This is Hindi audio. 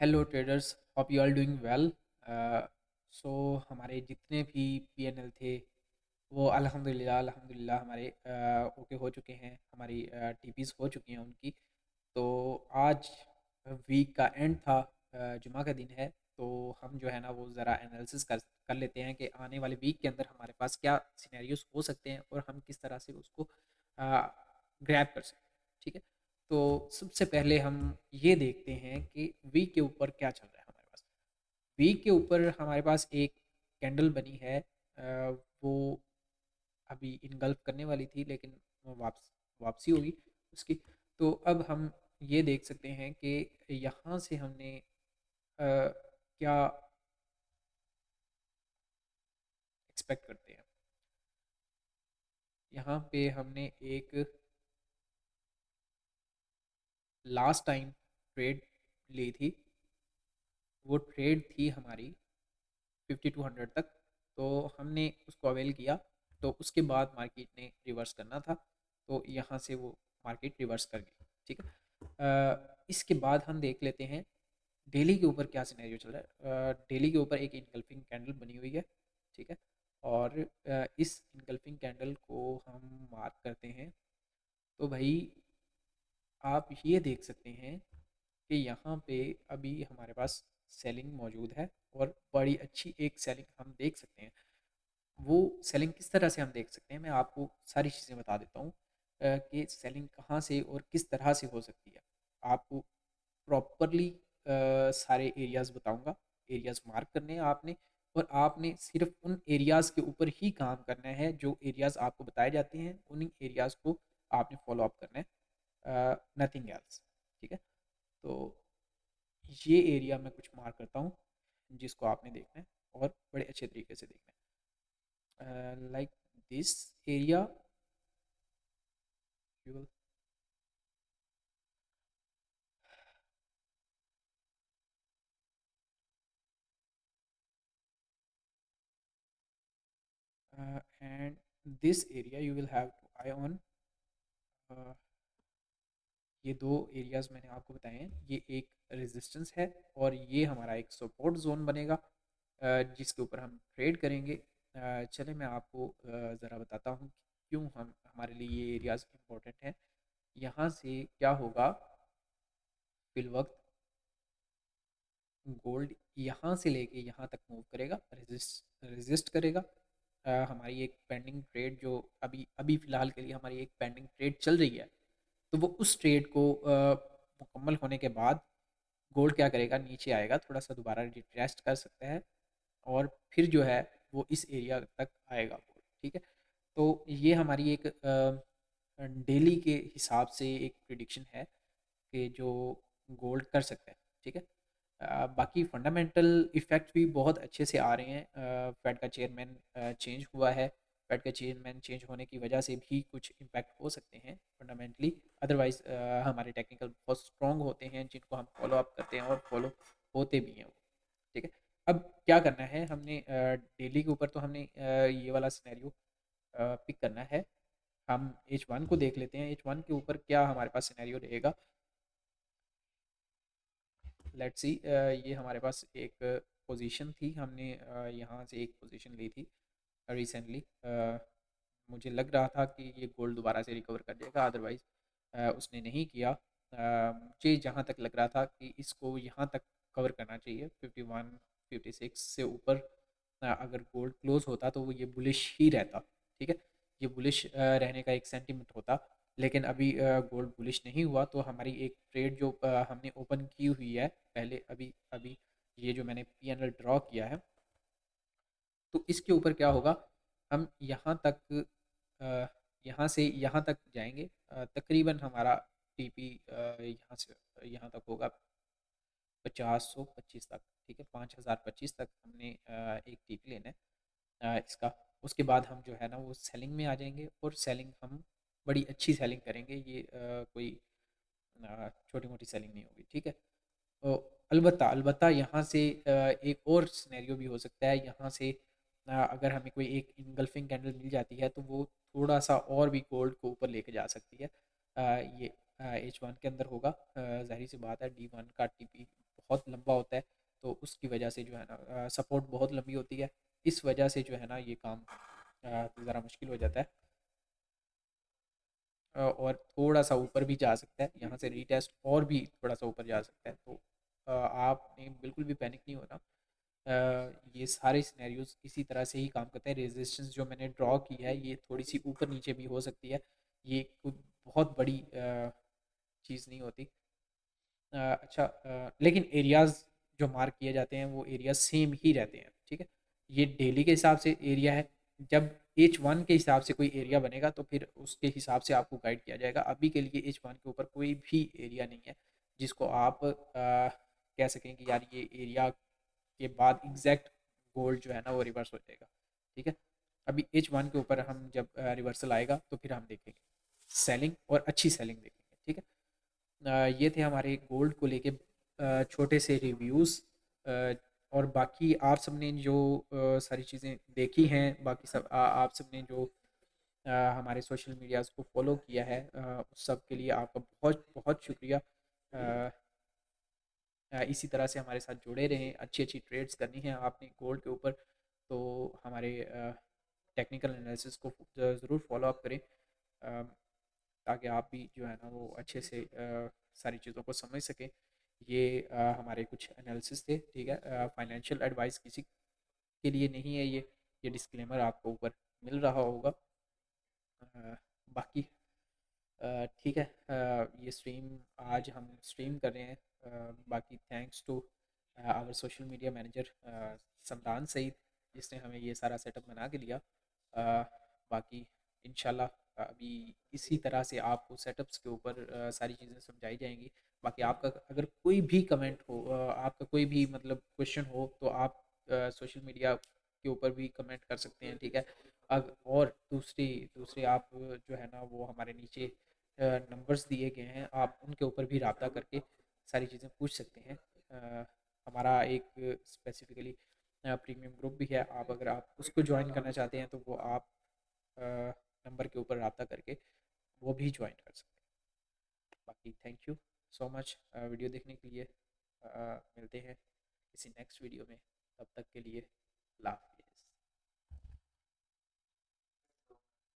Hello traders, hope you are doing well. So हमारे जितने भी पीएनएल थे वो अल्हम्दुलिल्लाह हमारे ओके हो चुके हैं। हमारी टीपीस हो चुकी हैं उनकी। तो आज वीक का एंड था, जुमा का दिन है। तो हम जो है ना वो ज़रा एनालिसिस कर कर लेते हैं कि आने वाले वीक के अंदर हमारे पास क्या सिनेरियोस हो सकते हैं और हम किस तरह से उसको ग्रैब कर सकते हैं। ठीक है, तो सबसे पहले हम ये देखते हैं कि वीक के ऊपर क्या चल रहा है हमारे पास। वीक के ऊपर हमारे पास एक कैंडल बनी है, वो अभी इनगल्फ करने वाली थी लेकिन वो वापसी होगी उसकी। तो अब हम ये देख सकते हैं कि यहाँ से हमने क्या एक्सपेक्ट करते हैं। यहाँ पे हमने एक लास्ट टाइम ट्रेड ली थी। वो ट्रेड थी हमारी 5200 तक। तो हमने उसको अवेल किया। तो उसके बाद मार्केट ने रिवर्स करना था, तो यहाँ से वो मार्केट रिवर्स कर गई। ठीक है, इसके बाद हम देख लेते हैं डेली के ऊपर क्या सिनेरियो चल रहा है। डेली के ऊपर एक इनगल्फिंग कैंडल बनी हुई है। ठीक है, और इस इनगल्फिंग कैंडल को हम मार्क करते हैं। तो भाई आप ये देख सकते हैं कि यहाँ पे अभी हमारे पास सेलिंग मौजूद है और बड़ी अच्छी एक सेलिंग हम देख सकते हैं। वो सेलिंग किस तरह से हम देख सकते हैं, मैं आपको सारी चीज़ें बता देता हूँ कि सेलिंग कहाँ से और किस तरह से हो सकती है। आपको प्रॉपरली सारे एरियाज़ बताऊँगा। एरियाज़ मार्क करने हैं आपने, और आपने सिर्फ उन एरियाज़ के ऊपर ही काम करना है। जो एरियाज़ आपको बताए जाते हैं उन्हीं एरियाज़ को आपने फॉलो अप करना है, नथिंग एल्स। ठीक है, तो ये एरिया मैं कुछ मार्क करता हूँ जिसको आपने देखना है और बड़े अच्छे तरीके से देखना है। Like this area you will and this area you will have to eye on. ये दो एरियाज मैंने आपको बताए हैं, ये एक रेजिस्टेंस है और ये हमारा एक सपोर्ट जोन बनेगा, जिसके ऊपर हम ट्रेड करेंगे। चले मैं आपको ज़रा बताता हूँ कि क्यों हम हमारे लिए ये एरियाज इंपॉर्टेंट हैं। यहाँ से क्या होगा, फिल वक्त गोल्ड यहाँ से लेके यहाँ तक मूव करेगा, रेजिस्ट करेगा। हमारी एक पेंडिंग ट्रेड जो अभी अभी फ़िलहाल के लिए हमारी एक पेंडिंग ट्रेड चल रही है, तो वो उस ट्रेड को मुकम्मल होने के बाद गोल्ड क्या करेगा, नीचे आएगा, थोड़ा सा दोबारा रिट्रेस्ट कर सकता है और फिर जो है वो इस एरिया तक आएगा गोल्ड। ठीक है, तो ये हमारी एक डेली के हिसाब से एक प्रिडिक्शन है कि जो गोल्ड कर सकता है। ठीक है, बाकी फंडामेंटल इफ़ेक्ट भी बहुत अच्छे से आ रहे हैं। फेड का चेयरमैन चेंज हुआ है। फेड का चेयरमैन चेंज होने की वजह से भी कुछ इम्पैक्ट हो सकते हैं फंडामेंटली। अदरवाइज़ हमारे टेक्निकल बहुत स्ट्रॉन्ग होते हैं जिनको हम फॉलो अप करते हैं और फॉलो होते भी हैं वो। ठीक है, अब क्या करना है हमने, डेली के ऊपर तो हमने ये वाला सिनेरियो पिक करना है। हम H1 को देख लेते हैं, H1 के ऊपर क्या हमारे पास सिनेरियो रहेगा। लेट्स सी, ये हमारे पास एक पोजीशन थी, हमने यहाँ से एक पोजीशन ली थी रिसेंटली। मुझे लग रहा था कि ये गोल्ड दोबारा से रिकवर कर जाएगा, अदरवाइज़ उसने नहीं किया। मुझे जहाँ तक लग रहा था कि इसको यहाँ तक कवर करना चाहिए 51 56 से ऊपर। अगर गोल्ड क्लोज होता तो वो ये बुलिश ही रहता। ठीक है, ये बुलिश रहने का एक सेंटीमेंट होता। लेकिन अभी गोल्ड बुलिश नहीं हुआ, तो हमारी एक ट्रेड जो हमने ओपन की हुई है पहले, अभी अभी ये जो मैंने पीएनएल ड्रॉ किया है, तो इसके ऊपर क्या होगा, हम यहाँ तक अ, यहाँ से यहाँ तक जाएंगे। तकरीबन हमारा टीपी यहाँ से यहाँ तक होगा 5025 तक। ठीक है, 5025 तक हमने एक टीपी लेना है इसका। उसके बाद हम जो है ना वो सेलिंग में आ जाएंगे और सेलिंग हम बड़ी अच्छी सेलिंग करेंगे। ये कोई छोटी मोटी सेलिंग नहीं होगी। ठीक है, तो अलबत्ता अलबत्ता यहाँ से एक और सिनेरियो भी हो सकता है। यहाँ से अगर हमें कोई एक इनगल्फिंग कैंडल मिल जाती है तो वो थोड़ा सा और भी गोल्ड को ऊपर लेके जा सकती है। ये H1 के अंदर होगा। जाहिर सी बात है, D1 का टीपी बहुत लंबा होता है, तो उसकी वजह से जो है ना सपोर्ट बहुत लंबी होती है, इस वजह से जो है ना ये काम ज़रा मुश्किल हो जाता है। और थोड़ा सा ऊपर भी जा सकता है यहाँ से रीटेस्ट, और भी थोड़ा सा ऊपर जा सकता है, तो आपने बिल्कुल भी पैनिक नहीं होना। ये सारे सिनेरियोज इसी तरह से ही काम करते हैं। रेजिस्टेंस जो मैंने ड्रॉ की है ये थोड़ी सी ऊपर नीचे भी हो सकती है, ये कोई बहुत बड़ी चीज़ नहीं होती। अच्छा, लेकिन एरियाज़ जो मार्क किए जाते हैं वो एरिया सेम ही रहते हैं, ठीक है। ये डेली के हिसाब से एरिया है, जब H1 के हिसाब से कोई एरिया बनेगा तो फिर उसके हिसाब से आपको गाइड किया जाएगा। अभी के लिए H1 के ऊपर कोई भी एरिया नहीं है जिसको आप कह सकें कि यार ये एरिया के बाद एग्जैक्ट गोल्ड जो है ना वो रिवर्स हो जाएगा, ठीक है। अभी H1 के ऊपर हम जब रिवर्सल आएगा तो फिर हम देखेंगे सेलिंग, और अच्छी सेलिंग देखेंगे, ठीक है। ये थे हमारे गोल्ड को लेके छोटे से रिव्यूज़। और बाकी आप सबने जो सारी चीज़ें देखी हैं, बाकी सब आप सबने जो हमारे सोशल मीडियाज़ को फॉलो किया है, उस सब के लिए आपका बहुत बहुत शुक्रिया। अ, इसी तरह से हमारे साथ जुड़े रहें, अच्छी अच्छी ट्रेड्स करनी है आपने गोल्ड के ऊपर, तो हमारे टेक्निकल एनालिसिस को ज़रूर फॉलो अप करें, ताकि आप भी जो है ना वो अच्छे से सारी चीज़ों को समझ सकें। ये हमारे कुछ एनालिसिस थे, ठीक है। फाइनेंशियल एडवाइस किसी के लिए नहीं है ये डिस्क्लेमर आपको ऊपर मिल रहा होगा। बाकी ठीक है, ये स्ट्रीम आज हम स्ट्रीम कर रहे हैं। बाकी thanks to our social media manager Samdan Saeed, जिसने हमें ये सारा सेटअप बना के दिया। बाकी इंशाल्लाह अभी इसी तरह से आपको सेटअप्स के ऊपर सारी चीज़ें समझाई जाएंगी। बाकी आपका अगर कोई भी कमेंट हो, आपका कोई भी मतलब क्वेश्चन हो, तो आप सोशल मीडिया के ऊपर भी कमेंट कर सकते हैं, ठीक है। और दूसरी दूसरे आप जो है ना वो हमारे नीचे नंबर्स दिए गए हैं, आप उनके ऊपर भी रब्ता करके सारी चीज़ें पूछ सकते हैं। हमारा एक स्पेसिफिकली प्रीमियम ग्रुप भी है, आप अगर आप उसको ज्वाइन करना चाहते हैं तो वो आप नंबर के ऊपर रब्ता करके वो भी ज्वाइन कर सकते हैं। बाकी thank you so much video देखने के लिए। मिलते हैं किसी नेक्स्ट वीडियो में, तब तक के लिए अल्लाह हाफ़िज़।